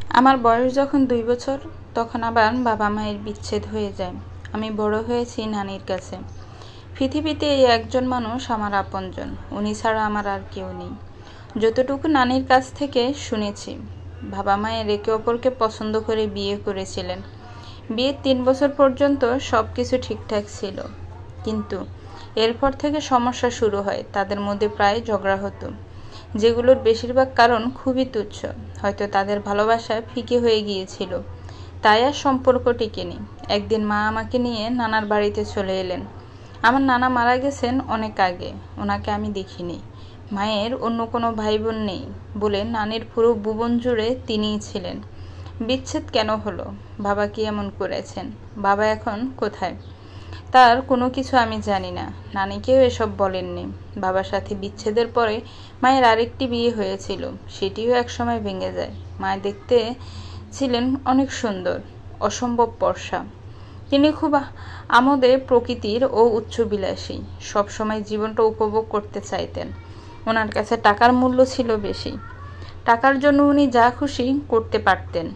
আমার বয়স যখন 2 বছর, তখন আবার বাবা মায়ের বিচ্ছেদ হয়ে যায়। আমি বড় হয়েছি নানির কাছে। পৃথিবীতে এই একজন মানুষ আমার আপনজন, উনি ছাড়া আমার আর কেউ নেই। যতটুকু নানির কাছ থেকে শুনেছি, বাবা মায়ের একে অপরকে পছন্দ করে বিয়ে করেছিলেন। বিয়ের 3 বছর পর্যন্ত সব কিছু ঠিকঠাক ছিল, কিন্তু এরপর থেকে সমস্যা শুরু হয়। তাদের মধ্যে প্রায় ঝগড়া হতো, যেগুলোর বেশিরভাগ কারণ খুবই তুচ্ছ। হয়তো তাদের ভালোবাসা ফিকে হয়ে গিয়েছিল, তাই আর সম্পর্ক টিকেনি। একদিন মা আমাকে নিয়ে নানার বাড়িতে চলে এলেন। আমার নানা মারা গেছেন অনেক আগে, ওনাকে আমি দেখিনি। মায়ের অন্য কোনো ভাই বোন নেই বলে নানির পুরো ভুবন জুড়ে তিনিই ছিলেন। বিচ্ছেদ কেন হলো, বাবা কি এমন করেছেন, বাবা এখন কোথায়, তার কোনো কিছু আমি জানি না। নানিকেও এসব বলেননি। বাবার সাথে বিচ্ছেদের পরে মায়ের আরেকটি বিয়ে হয়েছিল, সেটিও একসময় ভেঙে যায়। মা দেখতে ছিলেন অনেক সুন্দর, অসম্ভব ফর্সা। তিনি খুব আমোদে প্রকৃতির ও উচ্চবিলাসী, সবসময় জীবনটা উপভোগ করতে চাইতেন। ওনার কাছে টাকার মূল্য ছিল বেশি, টাকার জন্য উনি যা খুশি করতে পারতেন।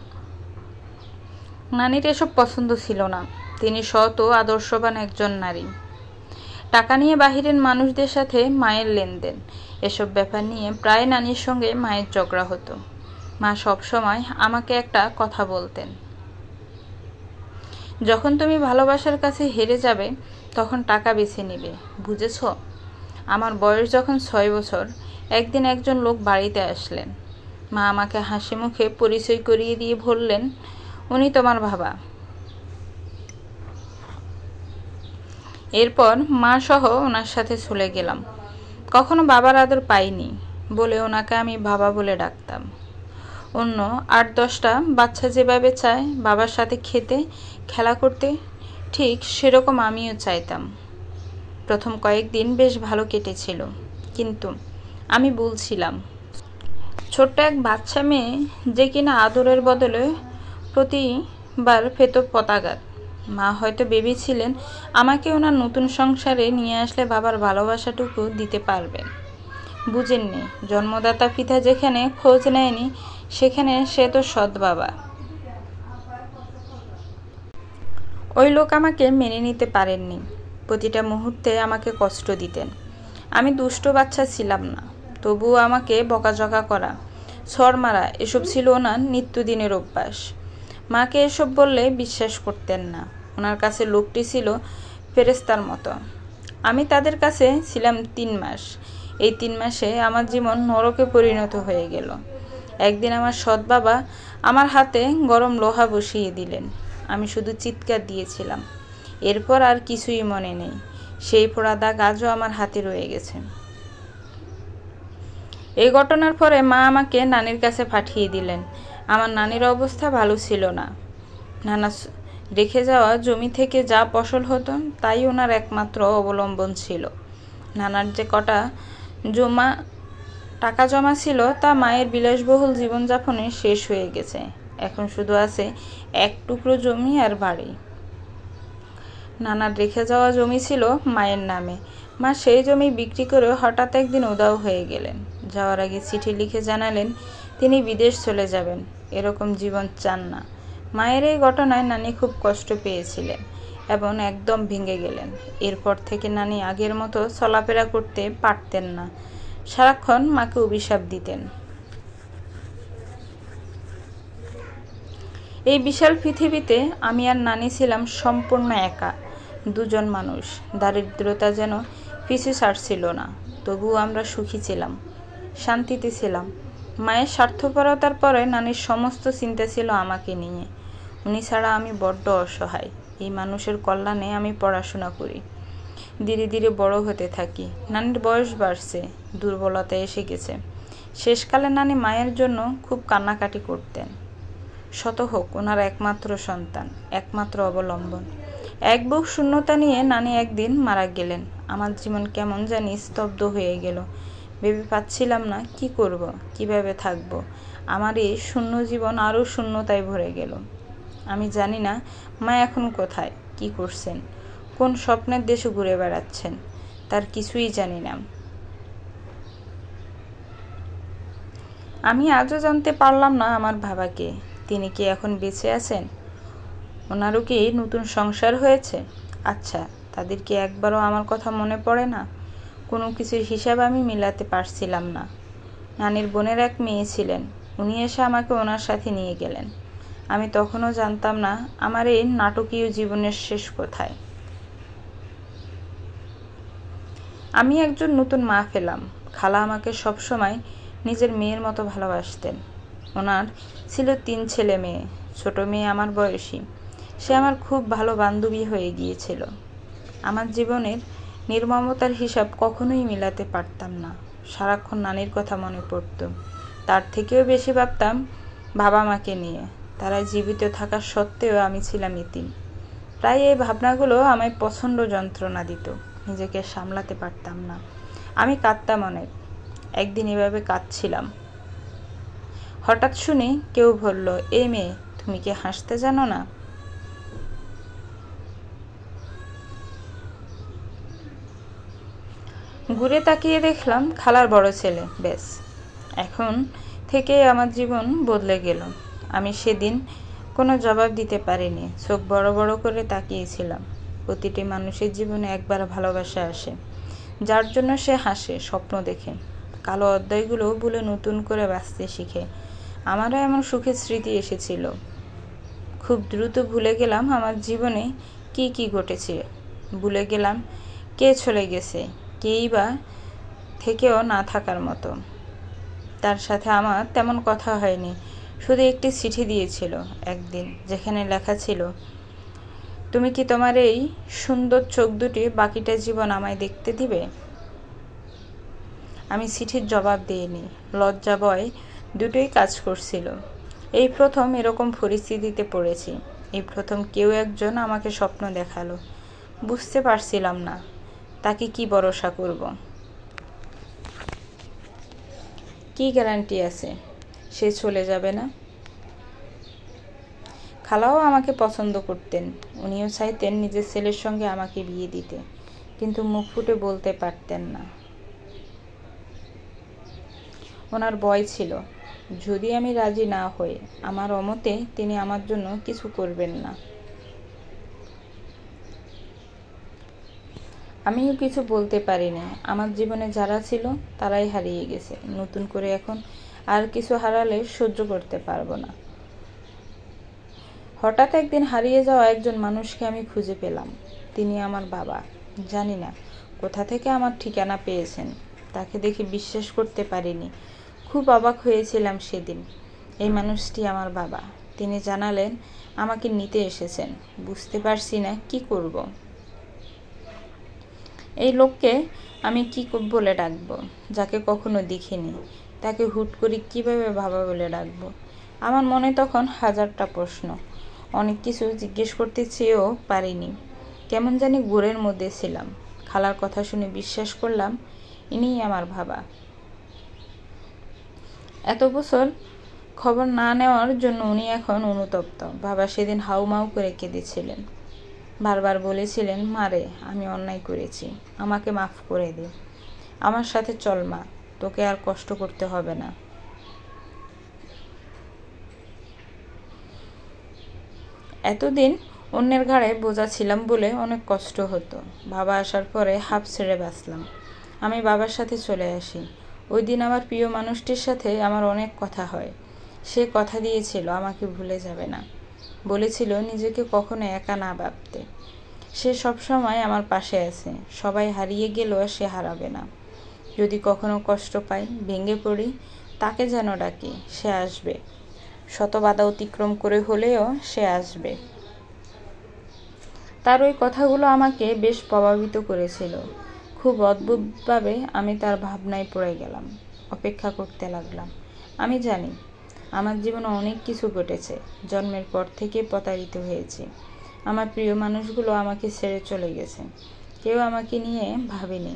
নানির এসব পছন্দ ছিল না। তিনি সৎ ও আদর্শবান একজন নারী। টাকা নিয়ে বাহিরের মানুষদের সাথে মায়ের লেনদেন, এসব ব্যাপার নিয়ে প্রায় নানির সঙ্গে মায়ের ঝগড়া হতো। মা সবসময় আমাকে একটা কথা বলতেন, যখন তুমি ভালোবাসার কাছে হেরে যাবে, তখন টাকা বেছে নিবে, বুঝেছ? আমার বয়স যখন 6 বছর, একদিন একজন লোক বাড়িতে আসলেন। মা আমাকে হাসি মুখে পরিচয় করিয়ে দিয়ে বললেন, উনি তোমার বাবা। এরপর মা সহ ওনার সাথে চলে গেলাম। কখনো বাবার আদর পাইনি বলে ওনাকে আমি বাবা বলে ডাকতাম। অন্য 8-10টা বাচ্চা যেভাবে চায় বাবার সাথে খেতে, খেলা করতে, ঠিক সেরকম আমিও চাইতাম। প্রথম কয়েকদিন বেশ ভালো কেটেছিল, কিন্তু আমি বলছিলাম, ছোট্ট এক বাচ্চা মেয়ে যে কিনা আদরের বদলে প্রতিবার পেত পতাঘাত। মা হয়তো ভেবেছিলেন আমাকে ওনার নতুন সংসারে নিয়ে আসলে বাবার ভালোবাসাটুকু দিতে পারবেন। বুঝেননি, জন্মদাতা পিতা যেখানে খোঁজ নেয়নি, সেখানে সে তো সৎ বাবা। ওই লোক আমাকে মেনে নিতে পারেননি। প্রতিটা মুহূর্তে আমাকে কষ্ট দিতেন। আমি দুষ্ট বাচ্চা ছিলাম না, তবুও আমাকে বকাঝকা করা, ছড় মারা, এসব ছিল ওনার নিত্যদিনের অভ্যাস। মাকে এসব বললে বিশ্বাস করতেন না। ওনার কাছে লোকটি ছিল ফেরেশতার মতো। আমি তাদের কাছে ছিলাম 3 মাস। এই 3 মাসে আমার জীবন নরকে পরিণত হয়ে গেল। একদিন আমার সৎ বাবা আমার হাতে গরম লোহা বসিয়ে দিলেন। আমি শুধু চিৎকার দিয়েছিলাম। এরপর আর কিছুই মনে নেই। সেই পোড়া দাগ আজও আমার হাতে রয়ে গেছে। এই ঘটনার পরে মা আমাকে নানির কাছে পাঠিয়ে দিলেন। আমার নানির অবস্থা ভালো ছিল না। নানা রেখে যাওয়া জমি থেকে যা ফসল হতো তাই ওনার একমাত্র অবলম্বন ছিল। নানার যে কটা টাকা জমা ছিল তা মায়ের বিলাসবহুল জীবনযাপনে শেষ হয়ে গেছে। এখন শুধু আছে এক টুকরো জমি আর বাড়ি। নানার রেখে যাওয়া জমি ছিল মায়ের নামে। মা সেই জমি বিক্রি করে হঠাৎ একদিন উধাও হয়ে গেলেন। যাওয়ার আগে চিঠি লিখে জানালেন তিনি বিদেশ চলে যাবেন, এরকম জীবন চান না। মায়ের এই ঘটনায় নানি খুব কষ্ট পেয়েছিলেন এবং একদম ভেঙে গেলেন। এরপর থেকে নানি আগের মতো চলাফেরা করতে পারতেন না, সারাক্ষণ মাকে অভিশাপ দিতেন। এই বিশাল পৃথিবীতে আমি আর নানি ছিলাম সম্পূর্ণ একা, দুজন মানুষ। দারিদ্রতা যেন পিছু ছাড়ছিল না, তবুও আমরা সুখী ছিলাম, শান্তিতে ছিলাম। মায়ের স্বার্থপরতার পরে নানির সমস্ত চিন্তা ছিল আমাকে নিয়ে। উনি ছাড়া আমি বড্ড অসহায়। এই মানুষের কল্যাণে আমি পড়াশোনা করি, ধীরে ধীরে বড় হতে থাকি। নানির বয়স বাড়ছে, দুর্বলতা এসে গেছে। শেষকালে নানি মায়ের জন্য খুব কান্নাকাটি করতেন। শত হোক ওনার একমাত্র সন্তান, একমাত্র অবলম্বন। এক বুক শূন্যতা নিয়ে নানি একদিন মারা গেলেন। আমার জীবন কেমন জানি স্তব্ধ হয়ে গেল। ভেবে পাচ্ছিলাম না কি করব, কিভাবে থাকব। আমার এই শূন্য জীবন আরও শূন্যতায় ভরে গেল। আমি জানি না মা এখন কোথায়, কি করছেন, কোন স্বপ্নের দেশে ঘুরে বেড়াচ্ছেন, তার কিছুই জানি না। আমি আজও জানতে পারলাম না আমার বাবাকে। তিনি কি এখন বেঁচে আছেন? ওনারও কি নতুন সংসার হয়েছে? আচ্ছা, তাদের কি একবারও আমার কথা মনে পড়ে না? কোনো কিছুর হিসাব আমি মিলাতে পারছিলাম না। নানির বোনের এক মেয়ে ছিলেন, উনি এসে আমাকে ওনার সাথে নিয়ে গেলেন। আমি তখনও জানতাম না আমার এই নাটকীয় জীবনের শেষ কোথায়। আমি একজন নতুন মা পেলাম। খালা আমাকে সবসময় নিজের মেয়ের মতো ভালোবাসতেন। ওনার ছিল 3 ছেলে মেয়ে। ছোট মেয়ে আমার বয়সী। সে আমার খুব ভালো বান্ধবী হয়ে গিয়েছিল। আমার জীবনের নির্মমতার হিসাব কখনোই মিলাতে পারতাম না। সারাক্ষণ নানির কথা মনে পড়ত। তার থেকেও বেশি ভাবতাম বাবা মাকে নিয়ে। তারা জীবিত থাকা সত্ত্বেও আমি ছিলাম এতিম। প্রায় এই ভাবনাগুলো আমায় প্রচণ্ড যন্ত্রণা দিত। নিজেকে সামলাতে পারতাম না। আমি কাঁদতাম অনেক। একদিন এভাবে কাঁদছিলাম, হঠাৎ শুনি কেউ বলল, এই মেয়ে, তুমি কি হাসতে জানো না? ঘুরে তাকিয়ে দেখলাম খালার বড় ছেলে। ব্যাস, এখন থেকে আমার জীবন বদলে গেল। আমি সেদিন কোনো জবাব দিতে পারিনি। চোখ বড় বড় করে তাকিয়েছিলাম। প্রতিটি মানুষের জীবনে একবার ভালোবাসা আসে, যার জন্য সে হাসে, স্বপ্ন দেখে, কালো অধ্যায়গুলো ভুলে নতুন করে বাঁচতে শিখে। আমারও এমন সুখের স্মৃতি এসেছিল। খুব দ্রুত ভুলে গেলাম আমার জীবনে কি কি ঘটেছে। ভুলে গেলাম কে চলে গেছে, কেই বা থেকেও না থাকার মতো। তার সাথে আমার তেমন কথা হয়নি। শুধু একটি চিঠি দিয়েছিল একদিন, যেখানে লেখা ছিল, তুমি কি তোমার এই সুন্দর চোখ দুটি বাকিটা জীবন আমায় দেখতে দিবে? আমি চিঠির জবাব দিইনি। লজ্জা ভয় দুটোই কাজ করছিল। এই প্রথম এরকম পরিস্থিতিতে পড়েছি। এই প্রথম কেউ একজন আমাকে স্বপ্ন দেখালো। বুঝতে পারছিলাম না তাকে কি ভরসা করব। কি গ্যারান্টি আছে সে চলে যাবে না? খালাও আমাকে পছন্দ করতেন। উনিও চাইতেন নিজের ছেলের সঙ্গে আমাকে বিয়ে দিতে, কিন্তু মুখ ফুটে বলতে পারতেন না। ওনার ভয় ছিল, যদি আমি রাজি না হই, আমার অমতে তিনি আমার জন্য কিছু করবেন না। আমিও কিছু বলতে পারিনি। আমার জীবনে যারা ছিল তারাই হারিয়ে গেছে। নতুন করে এখন আর কিছু হারালে সহ্য করতে পারবো না। হঠাৎ একদিন হারিয়ে যাওয়া একজন মানুষকে আমি খুঁজে পেলাম। তিনি আমার বাবা। জানি না কোথা থেকে আমার ঠিকানা পেয়েছেন। তাকে দেখে বিশ্বাস করতে পারিনি। খুব অবাক হয়েছিলাম সেদিন। এই মানুষটি আমার বাবা। তিনি জানালেন আমাকে নিতে এসেছেন। বুঝতে পারছি না কি করব। এই লোককে আমি কি বলে ডাকবো, যাকে কখনো দেখিনি? তাকে হুট করে কিভাবে বাবা বলে ডাকবো? আমার মনে তখন হাজারটা প্রশ্ন। অনেক কিছু জিজ্ঞেস করতে চেয়েও পারিনি। কেমন জানি ঘোরের মধ্যে ছিলাম। খালার কথা শুনে বিশ্বাস করলাম ইনিই আমার বাবা। এত বছর খবর না নেওয়ার জন্য উনি এখন অনুতপ্ত। বাবা সেদিন হাউমাউ করে কেঁদেছিলেন। বারবার বলেছিলেন, মারে, আমি অন্যায় করেছি, আমাকে মাফ করে দে, আমার সাথে চল মা, তোকে আর কষ্ট করতে হবে না। এতদিন অন্যের ঘাড়ে বোঝা ছিলাম বলে অনেক কষ্ট হতো। বাবা আসার পরে হাঁপ ছেড়ে বাঁচলাম। আমি বাবার সাথে চলে আসি। ওই দিন আমার প্রিয় মানুষটির সাথে আমার অনেক কথা হয়। সে কথা দিয়েছিল আমাকে ভুলে যাবে না। বলেছিল নিজেকে কখনো একা না ভাবতে। সে সবসময় আমার পাশে আছে। সবাই হারিয়ে গেলেও সে হারাবে না। যদি কখনো কষ্ট পাই, ভেঙে পড়ি, তাকে যেন ডাকি, সে আসবে। শত বাধা অতিক্রম করে হলেও সে আসবে। তার ওই কথাগুলো আমাকে বেশ প্রভাবিত করেছিল। খুব অদ্ভুতভাবে আমি তার ভাবনায় পড়ে গেলাম। অপেক্ষা করতে লাগলাম। আমি জানি আমার জীবনে অনেক কিছু ঘটেছে। জন্মের পর থেকে প্রতারিত হয়েছি। আমার প্রিয় মানুষগুলো আমাকে ছেড়ে চলে গেছে। কেউ আমাকে নিয়ে ভাবেনি।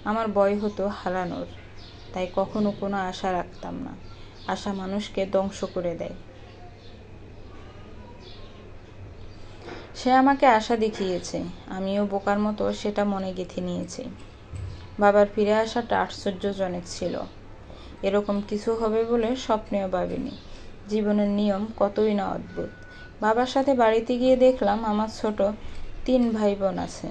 আমার ভয় হতো হারানোর। তাই কখনো কোনো আশা রাখতাম না। আশা মানুষকে ধ্বংস করে দেয়। সে আমাকে আশা দেখিয়েছে। আমিও বোকার মতো সেটা মনে গেঁথে নিয়েছি। বাবার ফিরে আসাটা আশ্চর্যজনক ছিল। এরকম কিছু হবে বলে স্বপ্নেও ভাবিনি। জীবনের নিয়ম কতই না অদ্ভুত। বাবার সাথে বাড়িতে গিয়ে দেখলাম আমার ছোট 3 ভাই বোন আছে।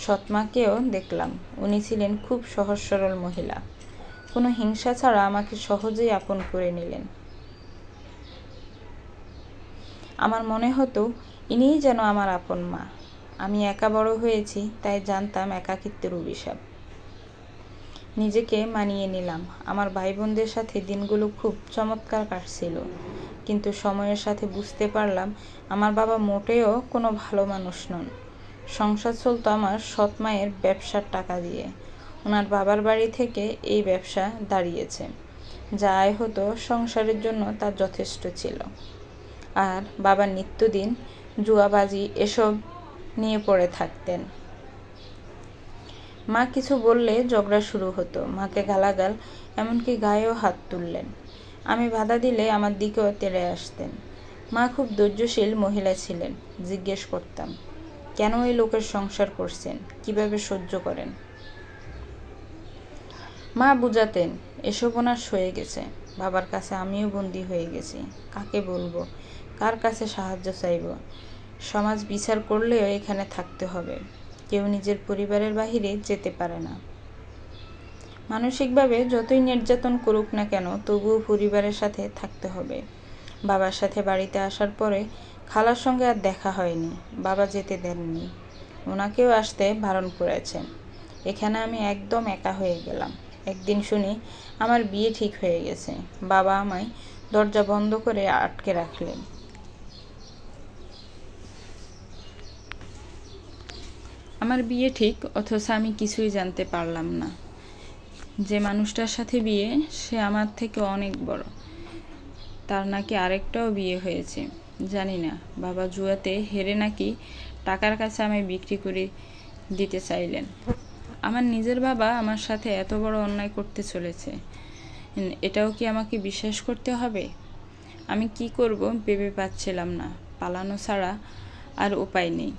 সৎমাকেও দেখলাম। উনি ছিলেন খুব সহজ সরল মহিলা। কোনো হিংসা ছাড়া আমাকে সহজেই আপন করে নিলেন। আমার মনে হতো ইনিই যেন আমার আপন মা। আমি একা বড় হয়েছি, তাই জানতাম একাকিত্বের অভিশাপ। নিজেকে মানিয়ে নিলাম। আমার ভাই বোনদের সাথে দিনগুলো খুব চমৎকার কাটছিল, কিন্তু সময়ের সাথে বুঝতে পারলাম আমার বাবা মোটেও কোনো ভালো মানুষ নন। সংসার চলত আমার সৎ মায়ের ব্যবসার টাকা দিয়ে। ওনার বাবার বাড়ি থেকে এই ব্যবসা দাঁড়িয়েছে। যা আয় হতো সংসারের জন্য তা যথেষ্ট ছিল। আর বাবা নিত্যদিন জুয়াবাজি এসব নিয়ে পড়ে থাকতেন। মা কিছু বললে ঝগড়া শুরু হতো, মাকে গালাগাল, এমনকি গায়েও হাত তুললেন। আমি বাধা দিলে আমার দিকেও তেড়ে আসতেন। মা খুব ধৈর্যশীল মহিলা ছিলেন। জিজ্ঞেস করতাম, কেন এই লোকের সংসার করছেন, কিভাবে সহ্য করেন? মা বুঝাতেন, এসব ওনার সয়ে গেছে। বাবার কাছে আমিও বন্দী হয়ে গেছি। কাকে বলবো, কার কাছে সাহায্য চাইব? সমাজ বিচার করলেও এখানে থাকতে হবে। কেউ নিজের পরিবারের বাহিরে যেতে পারে না। মানসিকভাবে যতই নির্যাতন করুক না কেন, তবুও পরিবারের সাথে থাকতে হবে। বাবার সাথে বাড়িতে আসার পরে খালার সঙ্গে আর দেখা হয়নি। বাবা যেতে দেননি। ওনাকেও আসতে বারণ করেছেন। এখানে আমি একদম একা হয়ে গেলাম। একদিন শুনি আমার বিয়ে ঠিক হয়ে গেছে। বাবা আমায় দরজা বন্ধ করে আটকে রাখলেন। আমার বিয়ে ঠিক, অথচ আমি কিছুই জানতে পারলাম না। যে মানুষটার সাথে বিয়ে, সে আমার থেকে অনেক বড়। তার নাকি আরেকটাও বিয়ে হয়েছে। জানি না, বাবা জুয়াতে হেরে নাকি টাকার কাছে আমায় বিক্রি করে দিতে চাইলেন। আমার নিজের বাবা আমার সাথে এত বড় অন্যায় করতে চলেছে, এটাও কি আমাকে বিশ্বাস করতে হবে? আমি কি করব ভেবে পাচ্ছিলাম না। পালানো ছাড়া আর উপায় নেই।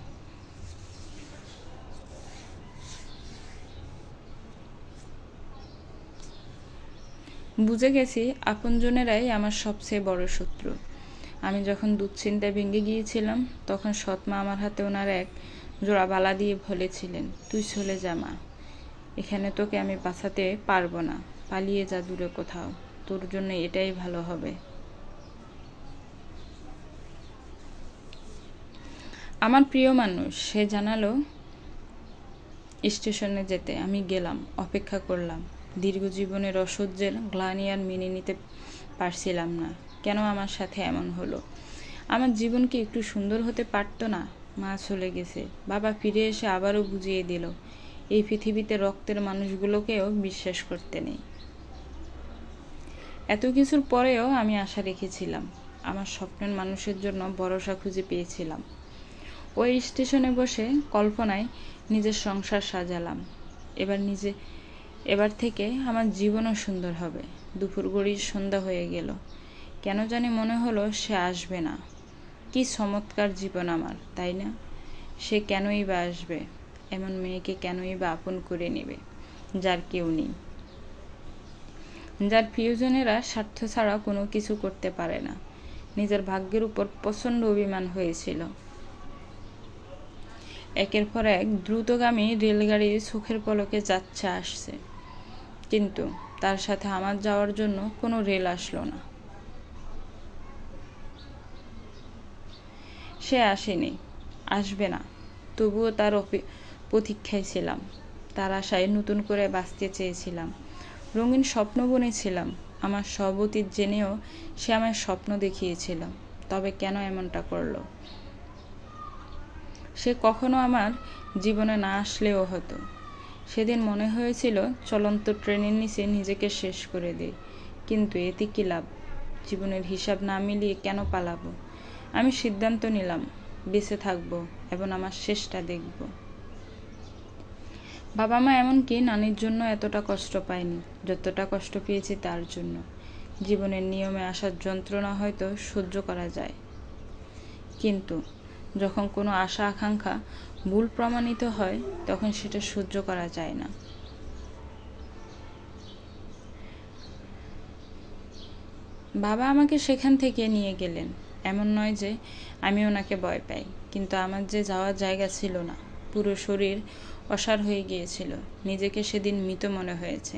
বুঝে গেছি আপনজনেরাই আমার সবচেয়ে বড় শত্রু। আমি যখন দুশ্চিন্তায় ভেঙে গিয়েছিলাম, তখন সৎমা আমার হাতে ওনার এক জোড়া বালা দিয়ে বলেছিলেন, তুই চলে যা মা, এখানে তোকে আমি বাঁচাতে পারবো না। পালিয়ে যা দূরে কোথাও, তোর জন্য এটাই ভালো হবে। আমার প্রিয় মানুষ, সে জানালো স্টেশনে যেতে। আমি গেলাম, অপেক্ষা করলাম। দীর্ঘ জীবনের অসহ্যের গ্লানি আর মেনে নিতে পারছিলাম না। কেন আমার সাথে এমন হলো? আমার জীবন কি একটু সুন্দর হতে পারতো না? মা চলে গেছে। বাবা ফিরে এসে আবারও বুঝিয়ে দিল, এই পৃথিবীতে রক্তের মানুষগুলোকেও বিশ্বাস করতে নেই। এত কিছুর পরেও আমি আশা রেখেছিলাম। আমার স্বপ্নের মানুষের জন্য ভরসা খুঁজে পেয়েছিলাম। ওই স্টেশনে বসে কল্পনায় নিজের সংসার সাজালাম। এবার থেকে আমার জীবনও সুন্দর হবে। দুপুর গড়িয়ে সন্ধ্যা হয়ে গেল। কেন জানি মনে হলো সে আসবে না। কি চমৎকার জীবন আমার, তাই না? সে কেনই বা আসবে? এমন মেয়েকে কেনই বা আপন করে নেবে, যার কেউ নেই, যার প্রিয়জনেরা স্বার্থ ছাড়া কোনো কিছু করতে পারে না। নিজের ভাগ্যের উপর প্রচণ্ড অভিমান হয়েছিল। একের পর এক দ্রুতগামী রেলগাড়ি চোখের পলকে যাচ্ছে আসছে, কিন্তু তার সাথে আমার যাওয়ার জন্য কোনো রেল আসলো না। সে আসেনি, আসবে না, তবুও তার প্রতীক্ষায় ছিলাম। তার আশায় নতুন করে বাঁচতে চেয়েছিলাম। রঙিন স্বপ্ন বুনেছিলাম। আমার সব অতীত জেনেও সে আমায় স্বপ্ন দেখিয়েছিল। তবে কেন এমনটা করলো? সে কখনো আমার জীবনে না আসলেও হতো। সেদিন মনে হয়েছিল চলন্ত ট্রেনের নিচে নিজেকে শেষ করে দিই, কিন্তু এতে কি লাভ? জীবনের হিসাব না মিলিয়ে কেন পালাবো? আমি সিদ্ধান্ত নিলাম, বেঁচে থাকবো এবং আমার শেষটা দেখব। বাবা মা এমনকি নানির জন্য এতটা কষ্ট পায়নি যতটা কষ্ট পেয়েছি তার জন্য। জীবনের নিয়মে আসার যন্ত্রণা হয়তো সহ্য করা যায়, কিন্তু যখন কোনো আশা আকাঙ্ক্ষা ভুল প্রমাণিত হয়, তখন সেটা সহ্য করা যায় না। বাবা আমাকে সেখান থেকে নিয়ে গেলেন। এমন নয় যে আমি ওনাকে ভয় পাই, কিন্তু আমার যে যাওয়ার জায়গা ছিল না। পুরো শরীর অসাড় হয়ে গিয়েছিল। নিজেকে সেদিন মৃত মনে হয়েছে।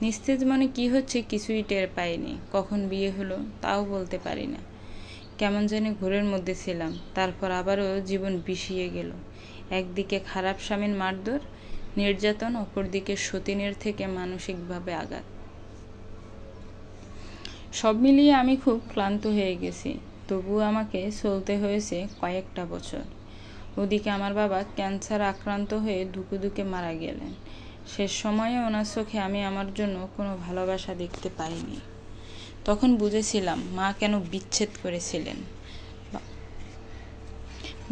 নিস্তেজ মনে কী হচ্ছে কিছুই টের পাইনি। কখন বিয়ে হলো তাও বলতে পারি না। কেমন জানি ঘোরের মধ্যে ছিলাম। তারপর আবারও জীবন বিষিয়ে গেল। একদিকে খারাপ স্বামীর মারধর, নির্যাতন, অপরদিকে সতীনের থেকে মানসিকভাবে আঘাত। সব মিলিয়ে আমি খুব ক্লান্ত হয়ে গেছি। তবুও আমাকে চলতে হয়েছে কয়েকটা বছর। ওদিকে আমার বাবা ক্যান্সার আক্রান্ত হয়ে ধুকে মারা গেলেন। শেষ সময়ে ওনার চোখে আমি আমার জন্য কোনো ভালোবাসা দেখতে পাইনি। তখন বুঝেছিলাম মা কেন বিচ্ছেদ করেছিলেন।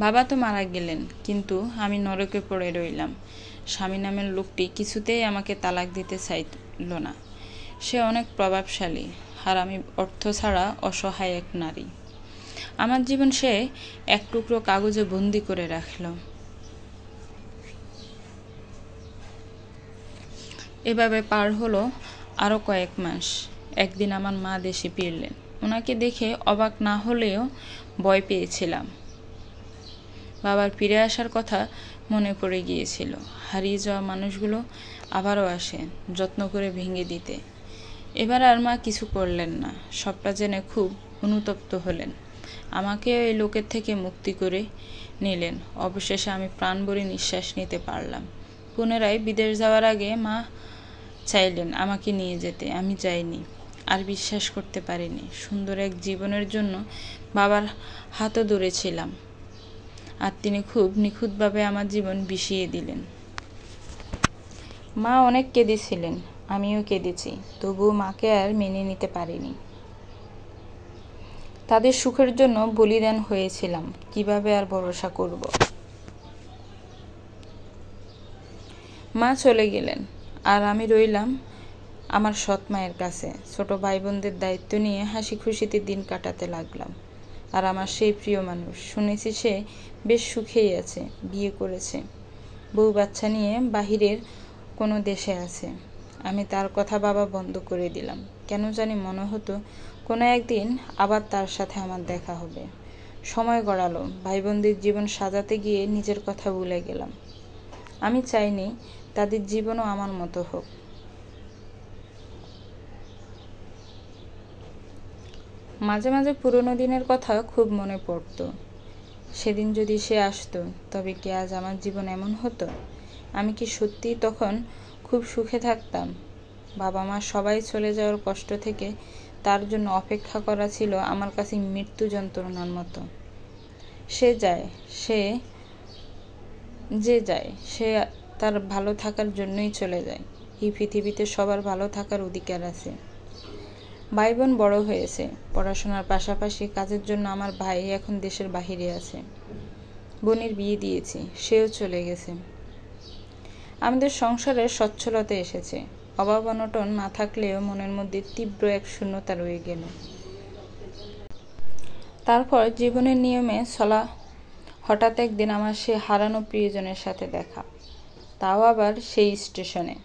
বাবা তো মারা গেলেন, কিন্তু আমি নরকে পড়ে রইলাম। স্বামী নামের লোকটি কিছুতেই আমাকে তালাক দিতে চাইল না। সে অনেক প্রভাবশালী, আর আমি অর্থ ছাড়া অসহায় এক নারী। আমার জীবন সে এক টুকরো কাগজে বন্দি করে রাখল। এভাবে পার হলো আরও কয়েক মাস। একদিন আমার মা দেশে ফিরলেন। ওনাকে দেখে অবাক না হলেও ভয় পেয়েছিলাম। বাবার ফিরে আসার কথা মনে পড়ে গিয়েছিল। হারিয়ে যাওয়া মানুষগুলো আবারও আসে যত্ন করে ভেঙে দিতে। এবার আর মা কিছু করলেন না। সবটা জেনে খুব অনুতপ্ত হলেন। আমাকে ওই লোকের থেকে মুক্তি করে নিলেন। অবশেষে আমি প্রাণ ভরে নিঃশ্বাস নিতে পারলাম। পুনরায় বিদেশ যাওয়ার আগে মা চাইলেন আমাকে নিয়ে যেতে। আমি যাইনি। আর বিশ্বাস করতে পারিনি সুন্দর এক জীবনের জন্য বাবার হাতও ধরেছিলাম, আর তিনি খুব নিখুঁতভাবে আমার জীবন বিষিয়ে দিলেন। মা অনেক কেঁদেছিলেন, আমিও কেঁদেছি। তবুও মাকে আর মেনে নিতে পারিনি। তাদের সুখের জন্য বলিদান হয়েছিলাম। কিভাবে আর ভরসা করব? মা চলে গেলেন, আর আমি রইলাম আমার সৎ মায়ের কাছে। ছোট ভাই বোনদের দায়িত্ব নিয়ে হাসি খুশিতে দিন কাটাতে লাগলাম। আর আমার সেই প্রিয় মানুষ, শুনেছি সে বেশ সুখেই আছে, বিয়ে করেছে, বউ বাচ্চা নিয়ে বাহিরের কোনো দেশে আছে। আমি তার কথা ভাবা বন্ধ করে দিলাম। কেন জানি মনে হতো কোনো একদিন আবার তার সাথে আমার দেখা হবে। সময় গড়ালো। ভাই বোনদের জীবন সাজাতে গিয়ে নিজের কথা ভুলে গেলাম। আমি চাইনি তাদের জীবনও আমার মতো হোক। মাঝে মাঝে পুরনো দিনের কথা খুব মনে পড়তো। সেদিন যদি সে আসতো, তবে কি আজ আমার জীবন এমন হতো? আমি কি সত্যিই তখন খুব সুখে থাকতাম? বাবা মা সবাই চলে যাওয়ার কষ্ট থেকে তার জন্য অপেক্ষা করা ছিল আমার কাছে মৃত্যু যন্ত্রণার মতো। সে যায়, সে তার ভালো থাকার জন্যই চলে যায়। এই পৃথিবীতে সবার ভালো থাকার অধিকার আছে। ভাই বোন বড় হয়েছে, পড়াশোনার পাশাপাশি কাজের জন্য আমার ভাই এখন দেশের বাহিরে আছে। বোনের বিয়ে দিয়েছি, সেও চলে গেছে। আমাদের সংসারে সচ্ছলতা এসেছে। অভাব অনটন না থাকলেও মনের মধ্যে তীব্র এক শূন্যতা রয়ে গেল। তারপর জীবনের নিয়মে চলা হঠাৎ একদিন আমার সে হারানো প্রিয়জনের সাথে দেখা, তাও আবার সেই স্টেশনে,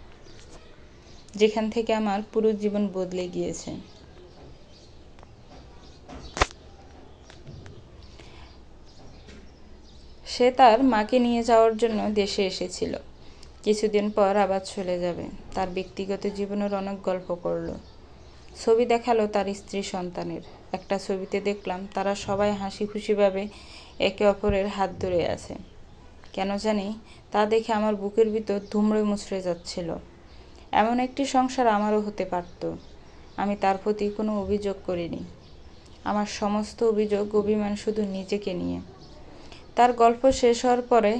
যেখান থেকে আমার পুরো জীবন বদলে গিয়েছে। সে তার মাকে নিয়ে যাওয়ার জন্য দেশে এসেছিল। কিছুদিন পর আবার চলে যাবে। তার ব্যক্তিগত জীবনের অনেক গল্প করলো। ছবি দেখালো তার স্ত্রী সন্তানের। একটা ছবিতে দেখলাম তারা সবাই হাসি খুশিভাবে একে অপরের হাত ধরে আছে। কেন জানি তা দেখে আমার বুকের ভিতর দুমড়ে মুচড়ে যাচ্ছিল। এমন একটি সংসার আমারও হতে পারত। আমি তার প্রতি কোনো অভিযোগ করিনি। আমার সমস্ত অভিযোগ, অভিমান শুধু নিজেকে নিয়ে। তার গল্প শেষ হওয়ার পরে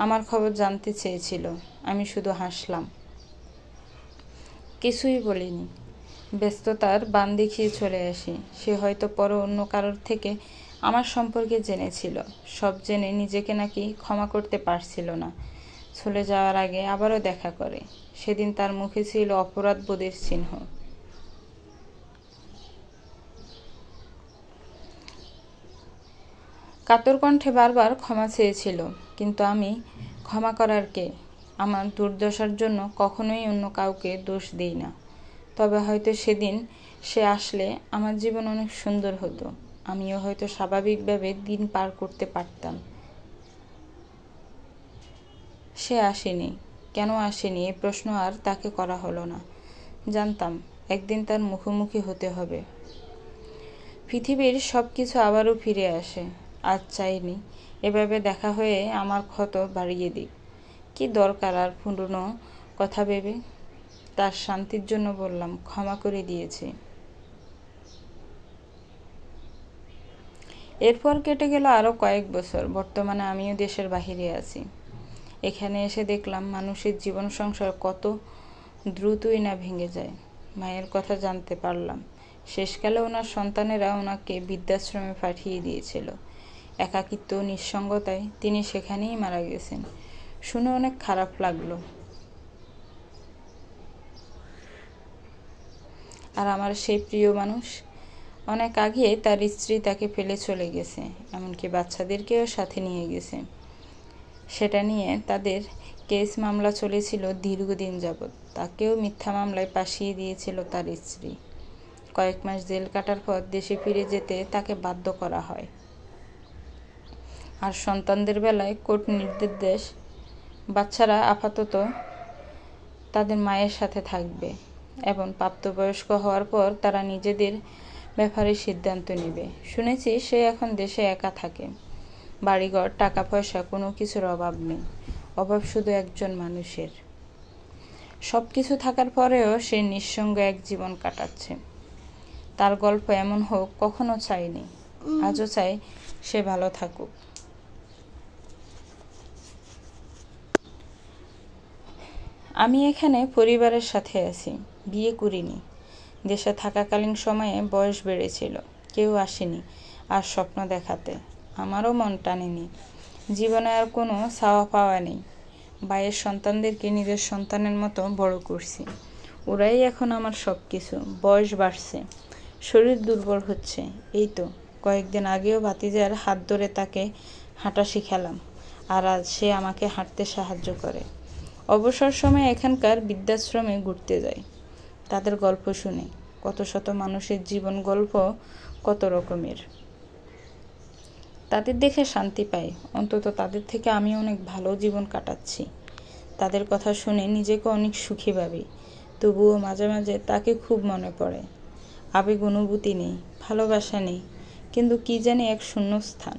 আমার খবর জানতে চেয়েছিল। আমি শুধু হাসলাম, কিছুই বলিনি। ব্যস্ততার বান দেখিয়ে চলে আসি। সে হয়তো পরে অন্য কারোর থেকে আমার সম্পর্কে জেনেছিল। সব জেনে নিজেকে নাকি ক্ষমা করতে পারছিল না। চলে যাওয়ার আগে আবারও দেখা করে। সেদিন তার মুখে ছিল অপরাধ বোধের চিহ্ন। কাতর কণ্ঠে বারবার ক্ষমা চেয়েছিল, কিন্তু আমি ক্ষমা করার কে? আমার দুর্দশার জন্য কখনোই অন্য কাউকে দোষ দিই না। তবে হয়তো সেদিন সে আসলে আমার জীবন অনেক সুন্দর হতো, আমিও হয়তো স্বাভাবিকভাবে দিন পার করতে পারতাম। সে আসেনি, কেন আসেনি এই প্রশ্ন আর তাকে করা হলো না। জানতাম একদিন তার মুখোমুখি হতে হবে। পৃথিবীর সব কিছু আবারও ফিরে আসে, আজ চাইনি এভাবে দেখা হয়ে আমার ক্ষত বাড়িয়ে দিক। কি দরকার আর পুরনো কথা ভেবে? তার শান্তির জন্য বললাম, ক্ষমা করে দিয়েছি। এরপর কেটে গেল আরও কয়েক বছর। বর্তমানে আমিও দেশের বাহিরে আছি। এখানে এসে দেখলাম মানুষের জীবন সংসার কত দ্রুতই না ভেঙে যায়। মায়ের কথা জানতে পারলাম, শেষকালে ওনার সন্তানেরা ওনাকে বৃদ্ধাশ্রমে পাঠিয়ে দিয়েছিল। একাকিত্ব নিঃসঙ্গতায় তিনি সেখানেই মারা গেছেন। শুনে অনেক খারাপ লাগলো। আর আমার সেই প্রিয় মানুষ অনেক আগে তার স্ত্রী তাকে ফেলে চলে গেছে, এমনকি বাচ্চাদেরকেও সাথে নিয়ে গেছে। সেটা নিয়ে তাদের কেস মামলা চলেছিল দীর্ঘদিন যাবৎ। তাকেও মিথ্যা মামলায় ফাঁসিয়ে দিয়েছিল তার স্ত্রী। কয়েক মাস জেল কাটার পর দেশে ফিরে যেতে তাকে বাধ্য করা হয়। আর সন্তানদের বেলায় কোর্ট নির্দেশ, বাচ্চারা আপাতত তাদের মায়ের সাথে থাকবে এবং প্রাপ্তবয়স্ক হওয়ার পর তারা নিজেদের ব্যাপারে সিদ্ধান্ত নেবে। শুনেছি সে এখন দেশে একা থাকে। বাড়িঘর, টাকা পয়সা, কোনো কিছুর অভাব নেই। অভাব শুধু একজন মানুষের। সব কিছু থাকার পরেও সে নিঃসঙ্গ এক জীবন কাটাচ্ছে। তার গল্প এমন হোক কখনো চাইনি, আজও চাই সে ভালো থাকুক। আমি এখানে পরিবারের সাথে আছি, বিয়ে করিনি। দেশে থাকাকালীন সময়ে বয়স বেড়েছিল, কেউ আসেনি আর স্বপ্ন দেখাতে। আমারও মন টানেনি। জীবনে আর কোনো চাওয়া পাওয়া নেই। ভাইয়ের সন্তানদেরকে নিজের সন্তানের মতো বড় করছি। ওরাই এখন আমার সব কিছু। বয়স বাড়ছে, শরীর দুর্বল হচ্ছে। এই তো কয়েকদিন আগেও ভাতিজার হাত ধরে তাকে হাঁটা শিখালাম, আর আজ সে আমাকে হাঁটতে সাহায্য করে। অবসর সময় এখানকার বৃদ্ধাশ্রমে ঘুরতে যাই। তাদের গল্প শুনে, কত শত মানুষের জীবন গল্প কত রকমের। তাদের দেখে শান্তি পাই। অন্তত তাদের থেকে আমি অনেক ভালো জীবন কাটাচ্ছি। তাদের কথা শুনে নিজেকে অনেক সুখী ভাবি। তবুও মাঝে মাঝে তাকে খুব মনে পড়ে। আবেগ অনুভূতি নেই, ভালোবাসা নেই, কিন্তু কি জানি এক শূন্যস্থান।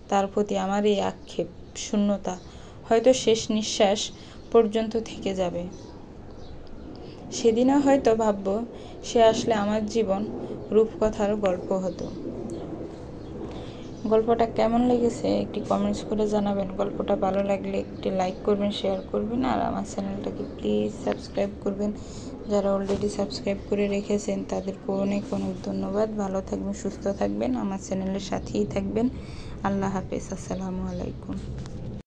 তার প্রতি আমার এই আক্ষেপ, শূন্যতা হয়তো শেষ নিঃশ্বাস পর্যন্ত থেকে যাবে। সেদিনও হয়তো ভাবব, সে আসলে আমার জীবন রূপকথার গল্প হতো। গল্পটা কেমন লেগেছে একটি কমেন্টস করে জানাবেন। গল্পটা ভালো লাগলে একটি লাইক করবেন, শেয়ার করবেন, আর আমার চ্যানেলটাকে প্লিজ সাবস্ক্রাইব করবেন। যারা অলরেডি সাবস্ক্রাইব করে রেখেছেন তাদেরকে অনেক অনেক ধন্যবাদ। ভালো থাকবেন, সুস্থ থাকবেন, আমার চ্যানেলের সাথেই থাকবেন। আল্লাহ হাফেজ। আসসালামু আলাইকুম।